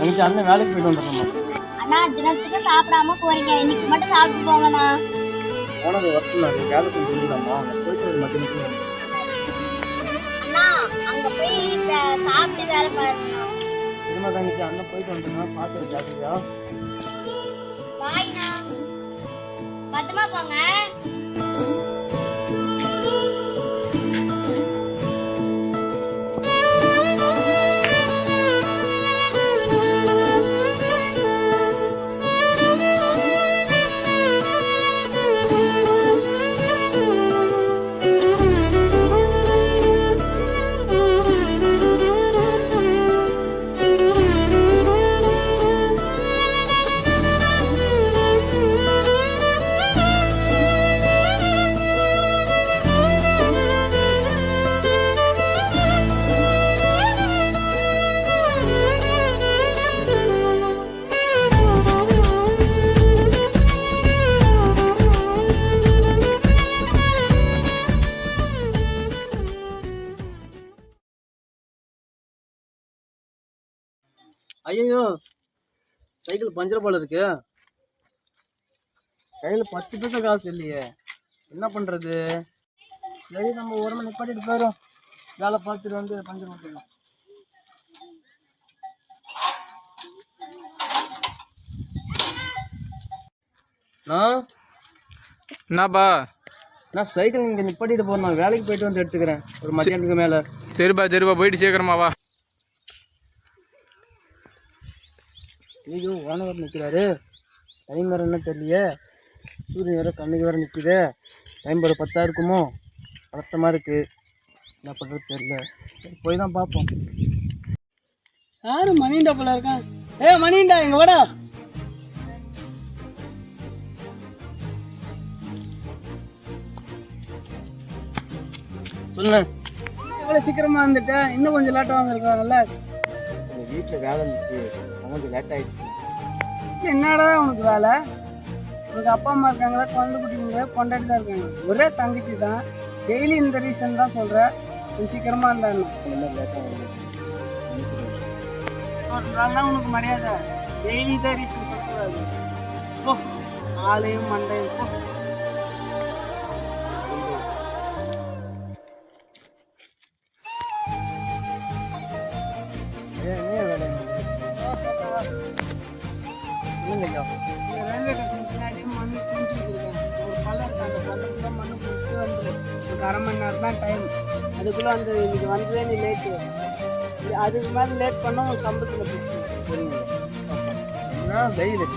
தங்கச்சி அண்ணன் வேலைக்கு போயிட்டு வந்துடுறோம்மா. அண்ணா தினத்துக்கு சாப்பிடாம போறீங்க, இன்னைக்கு மட்டும் சாப்பிட்டு போங்கண்ணா. போனது வருஷம் அது வேலை கொஞ்சம் இருந்தாம்மா, அங்கே போயிட்டு ஒரு மத்தியானம். அண்ணா அங்க போய் சாப்பிட்டு வேலை பாருங்கண்ணா. திரும்ப தங்கச்சி அண்ணன் போயிட்டு வந்துடுனா பார்த்து ஜாக்கிரதையா. பாய்ண்ணா, பத்திரமா போங்க. ஐயோ சைக்கிள் பஞ்சர் போல இருக்கு, கையில் 10 பைசா காசு இல்லையே, என்ன பண்ணுறது? சரி நம்ம ஒரு மணி நிப்பாட்டிட்டு போயிடும், வேலை பார்த்துட்டு வந்து பஞ்சர் போட்டுக்கலாம். என்னப்பா? நான் சைக்கிள் இங்கே நிப்பாட்டிட்டு போகிறேன், நான் வேலைக்கு போயிட்டு வந்து எடுத்துக்கிறேன் ஒரு மத்தியானத்துக்கு மேலே. சரிப்பா சரிப்பா, போயிட்டு சீக்கிரமா வா. ஐயோ ஓனர் நிற்கிறாரு, டைம் வேறு என்ன தெரியலையே, சூரியன் வேறு கண்ணுக்கு வேறு நிற்குது, டைம் ஒரு 10 இருக்குமோ, பதட்டமாக இருக்குது, என்ன பண்ணுறது தெரியல. சரி போய் தான் பார்ப்போம். யாரு மணிண்டா போல இருக்கான்? மணிண்டா இங்க வாடா. சொல்லுங்க. எவ்வளவு சீக்கிரமா வந்துட்டேன், இன்னும் கொஞ்சம் லேட்டா வந்திருக்காங்கல்ல. உங்கள் வீட்டில் வேலை இருந்துச்சு, கொஞ்சம் லேட் ஆகிடுச்சு. என்னடா உனக்கு வேலை? உனக்கு அப்பா அம்மா இருக்காங்களா, குழந்தை குட்டிங்க கொண்டாடி தான் இருக்காங்க, ஒரே தங்கச்சி தான். டெய்லி இந்த ரீசன் தான் சொல்கிறேன், கொஞ்சம் சீக்கிரமா இருந்தாங்க. அதெல்லாம் உனக்கு மரியாதை, டெய்லி தான் ரீசன் சொல்லக்கூடாது. போ ஆளையும் மண்டையும் போ. ரயில்வே ஸ்டேஷன் பின்னாடி மண்ணு குஞ்சு கொடுக்குறேன், ஒரு பள்ளம் இருக்கு, அந்த பள்ளத்துல மண்ணு குடிச்சு வந்து ஒரு 1/2 மணி நேரம் தான் டைம். அதுக்குள்ளே வந்து இன்னைக்கு வந்ததே நீ லேட்டு, அதுக்கு மேலே லேட் பண்ணால் உன் சம்பளத்தில் போச்சு. சரிங்க வெயில்.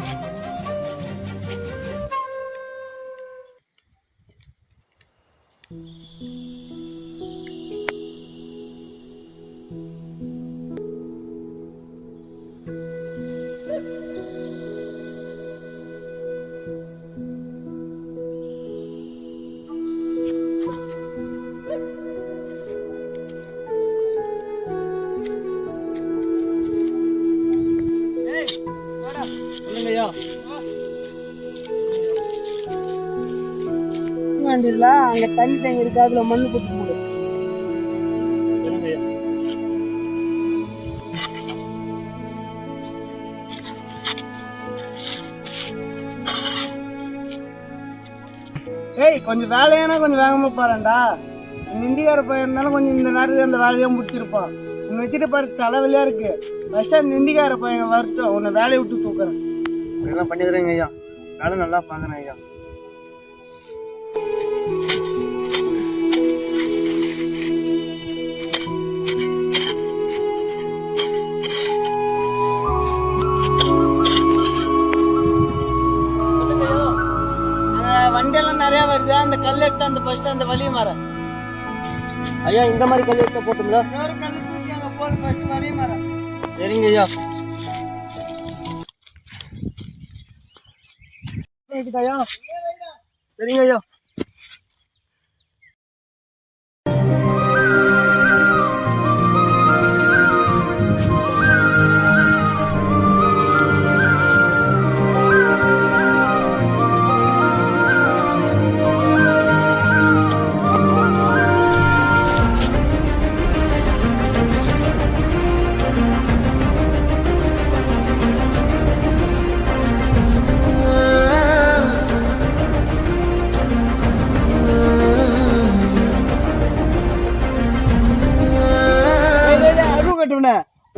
வண்டியில் அங்கே தண்ணி டேங்க் இருக்கு, அதில் மண்ணு போட்டு போடு. கொஞ்சம் வேலையானா கொஞ்சம் வேகமா பாருண்டா. இந்திக்கார பையன் கொஞ்சம் இந்த நேரத்துக்கு அந்த வேலையை முடிச்சிருப்பான். உன்னை வச்சுட்டு பாரு தலைவலியா இருக்கு. ஃபர்ஸ்ட் அந்த இந்திக்கார பையன் வரட்டும், உன்னை வேலையை விட்டு தூக்குறேன். அதெல்லாம் பண்ணி தரேங்க ஐயா, வேலை நல்லா பார்க்குறேன் ஐயா. வண்டியெல்லாம் நிறைய வருது, அந்த கல் எடுத்து அந்த ஃபர்ஸ்ட் அந்த வழியை மாற. ஐயா இந்த மாதிரி கல் எடுத்து போட்டுங்களா? இன்னொரு கல் தூக்கி அங்கே போட்டு ஃபர்ஸ்ட் வழியை மாற. சரிங்க ஐயா. சரிங்க ஐயா.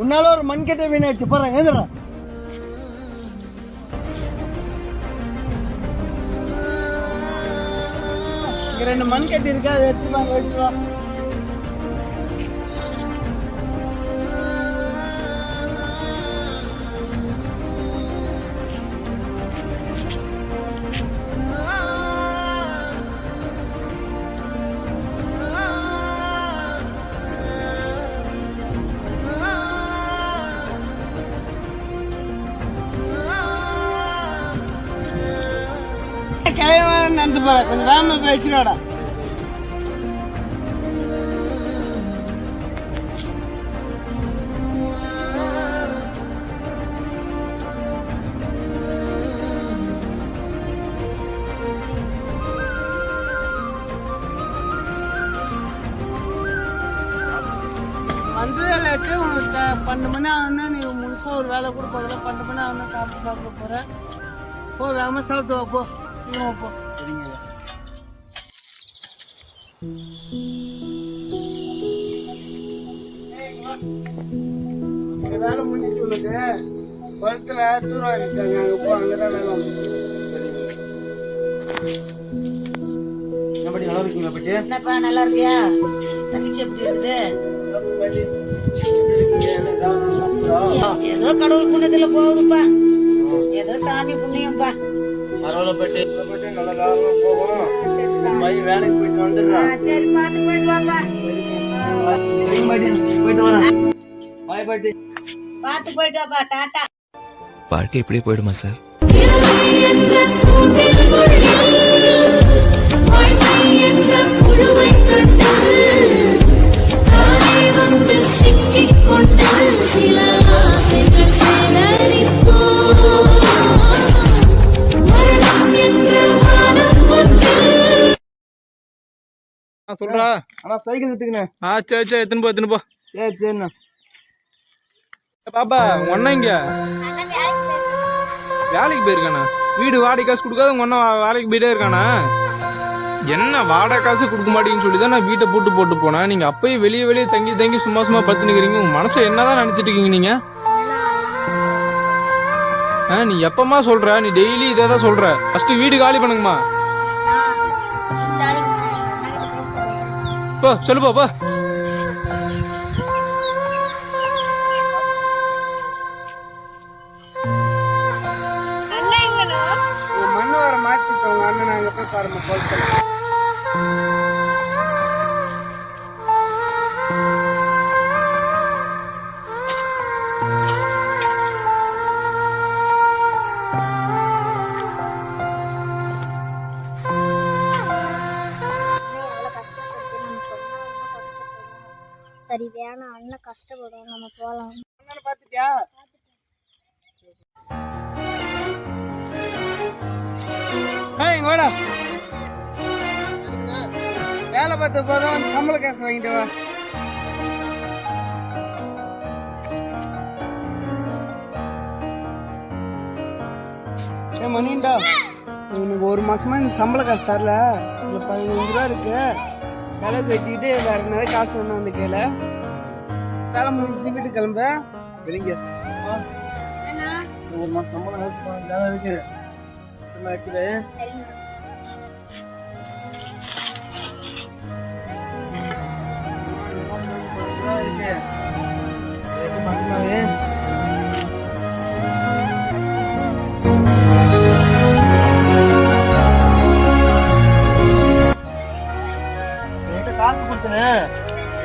உன்னால ஒரு மண் கட்டை வீணாச்சு போறாங்க எதிரா இங்க 2 மண் கட்டி இருக்கு அதை எடுத்துவாங்க எடுத்துவா கிளம்பி நடந்து போற கொஞ்சம் வேகமா பேசிடாடா வந்ததே லேட்டு உனக்கு 12 மணி ஆகுன்னா நீ முழுசா ஒரு வேலை கூட போகல 12 மணி ஆகுனா சாப்பிட போற போ வேகமா சாப்பிட்டு வா போ சீக்கிரமா போ வேலை முடிஞ்சு உனக்கு குளத்துல தூரம் இருக்காங்க அங்க போ அங்கதான் வேலை எப்படி நல்லா இருக்கீங்களா பட்டி என்னப்பா நல்லா இருக்கியா தங்கச்சி எப்படி இருக்குது ஏதோ கடவுள் புண்ணியத்துல போகுதுப்பா ஏதோ சாமி புண்ணியம்ப்பா பரவாயில்ல பட்டி நல்லா காலமா போவோம் பையன் வேலைக்கு போயிட்டு வந்துடுறான் சரி பார்த்து போயிட்டு வாப்பா சரிங்க பாட்டி போயிட்டு வரேன் பாய் பாட்டி பார்த்து போயிட்டு வாப்பா டாட்டா வாழ்க்கை இப்படியே போயிடுமா சார் சொல்றா ஆனா சைக்கிள் எடுத்துக்கினேன் சரி சரி எத்தனை போ சரி சரிண்ணா பாப்பா உங்க அண்ணன் இங்க வேலைக்கு போயிருக்கானா வீடு வாடகை காசு கொடுக்காத உங்க அண்ணன் வேலைக்கு போயிட்டே இருக்கானா என்ன வாடகை காசு கொடுக்க மாட்டேன்னு சொல்லி தான் நான் வீட்டை போட்டு போனேன் நீங்க அப்பயே வெளியே தங்கி சும்மா படுத்து நிக்கிறீங்க உங்க மனசுல என்னதான் நினைச்சிட்டு இருக்கீங்க நீங்க நீ எப்பமா சொல்ற நீ டெய்லி இதே தான் சொல்ற ஃபர்ஸ்ட் வீடு காலி பண்ணுங்கம்மா போ சொல்லுப்பா போ மண்ணு வர மாத்திட்டோம் அண்ணன் அங்க போய் பாருங்க குளத்துல சரி வேணாம் அண்ணன் கஷ்டப்படும் நம்ம போலாம் அண்ணனை பாத்துட்டியா இங்க வாடா வேலை பார்த்த போதும் வந்து சம்பள காசு வாங்கிட்டு வா மணிண்டா உனக்கு 1 மாசமா இந்த சம்பள காசு தரல இந்த 15 ரூபா இருக்கு செலவு வச்சுக்கிட்டு வேற நிறைய காசு ஒண்ணு வந்து கேள வேலை முடிச்சு வீட்டுக்கு கிளம்ப சரிங்க ஒரு மாசம் சம்பளம் காசு வேலை இருக்கு எடுத்துட்டு காசு கொடுத்தேன்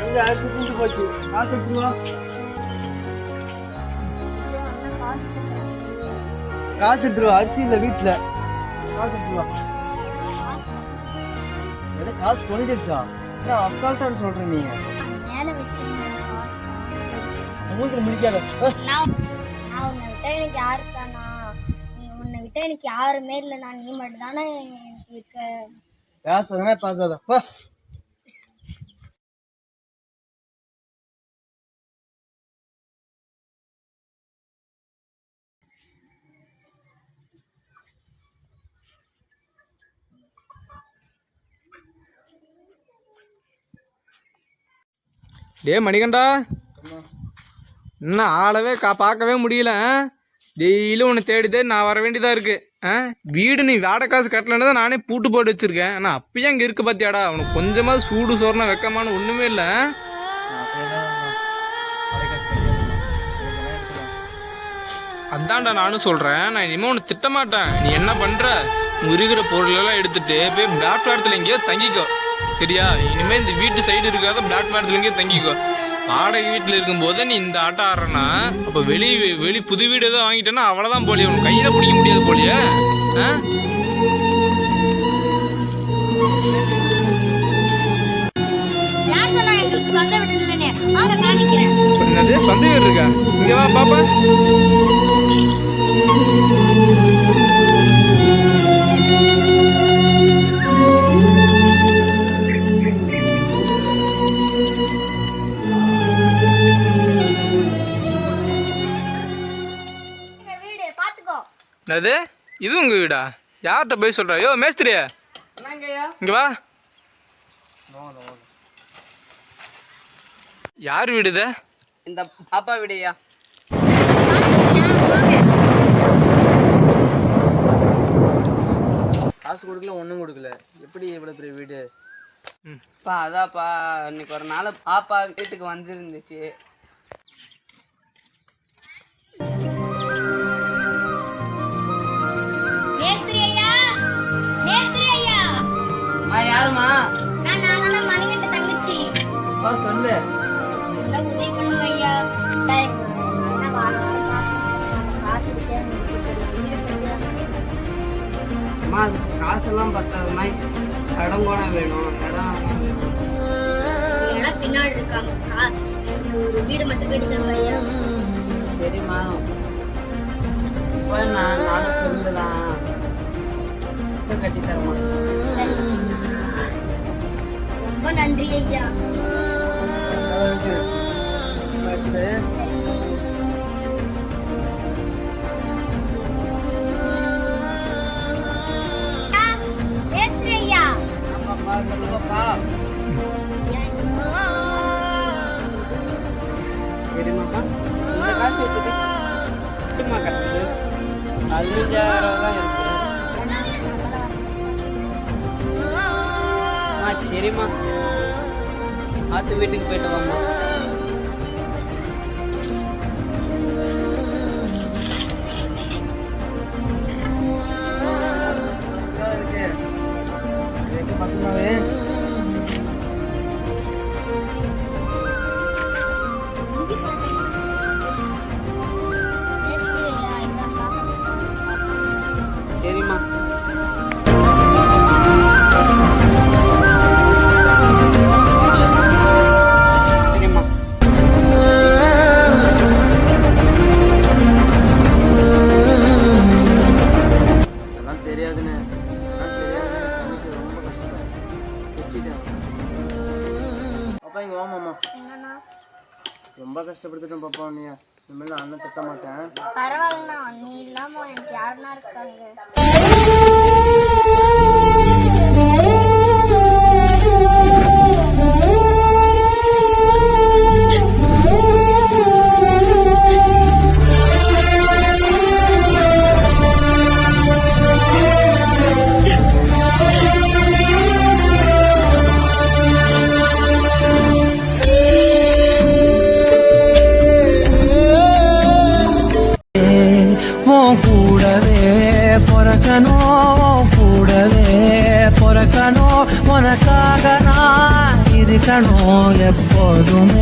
எங்க அரிசி தீண்டு போச்சு காசு எடுத்துருவா காசு எடுத்துருவா அரிசி இல்ல வீட்டுல காசு எடுத்துருவா என்ன காசு தொலைஞ்சிருச்சா என்ன அசால்ட்டான்னு சொல்ற நீங்க மேல வச்சிருந்தேன் காசு மூஞ்சில முடிக்காத நான் உன்னை விட்டா எனக்கு யாருக்கானா நீ உன்னை விட்டா எனக்கு யாருமே இல்லைண்ணா நீ மட்டும் தானே எனக்கு இருக்க பேசாதனா பேசாதப்பா டே மணிகண்டா இன்னும் ஆளவே பார்க்கவே முடியல. டெய்லியும் உன்னை தேடி தேடி நான் வர வேண்டியதாக இருக்குது. வீடு நீ வாடகை காசு கட்டலன்னு தான் நானே பூட்டு போட்டு வச்சுருக்கேன். ஆனால் அப்பயும் அங்கே இருக்குது பார்த்தியாடா. அவனுக்கு கொஞ்சமாக சூடு சோறுனா வெக்கமான ஒன்றுமே இல்லை. அதான்டா நானும் சொல்கிறேன். நான் இனிமேல் உன்னை திட்டமாட்டேன். நீ என்ன பண்ணுற, இருக்கிற பொருளெல்லாம் எடுத்துகிட்டு போய் பிளாட்ஃபாரத்தில் எங்கேயோ தங்கிக்கோ. சரியா? இனிமேல் இந்த வீட்டு சைடு இருக்காத பிளாட்ஃபாரத்தில் எங்கேயோ தங்கிக்கோ. வாடகை வீட்டில் இருக்கும்போது நீ இந்த ஆட்டம் ஆடுறனா, அப்போ வெளி புது வீடு எதாவது வாங்கிட்டேன்னா அவ்வளோதான் போலியே. உனக்கு கையில் பிடிக்க முடியாது போலியே. என்னது சொந்த வீடு இருக்கா? இங்கே வா பாப்பா. அது இது உங்க வீடா? யார்கிட்ட போய் சொல்ற? யோ மேஸ்திரி, இங்க வா. யார் வீடு இது? இந்த பாப்பா வீடையா? காசு கொடுக்கல, ஒன்றும் கொடுக்கல, எப்படி இவ்வளோ பெரிய வீடு? பா அதான்ப்பா, இன்னைக்கு ஒரு நாள் பாப்பா வீட்டுக்கு வந்துருந்துச்சு. யாருமா? நான் மணிகண்ட தங்கச்சி. சொல்லு. உதவி பண்ணுங்க ஐயா. காசு விஷயம் காசெல்லாம் பத்தாதுமா, இடம் கூட வேணும். இடம் பின்னாடி இருக்காங்க. ஒரு வீடு மட்டும் கட்டித்தாங்க ஐயா. சரிம்மா, நான் நாலு பொருள் தான் கட்டித்தரமா. சரி, ரொம்ப நன்றி ஐயா. சரிம்மாப்பா, இந்த காசு வச்சுட்டு கட்டுறது 15,000 தான் இருக்கு. சரிம்மா, ஆத்து வீட்டுக்கு போயிட்டு வாம்மா. சரிம்மா. ரொம்ப கஷ்டப்படுத்திட்டேன் பாப்பா. நீ இனிமேல் நான் அண்ணன் திட்ட மாட்டேன். பரவாயில்லண்ணா, நீ இல்லாம எனக்கு யாருன்னா இருக்காங்க. உனக்காக நான் இருக்கணும் எப்போதுமே.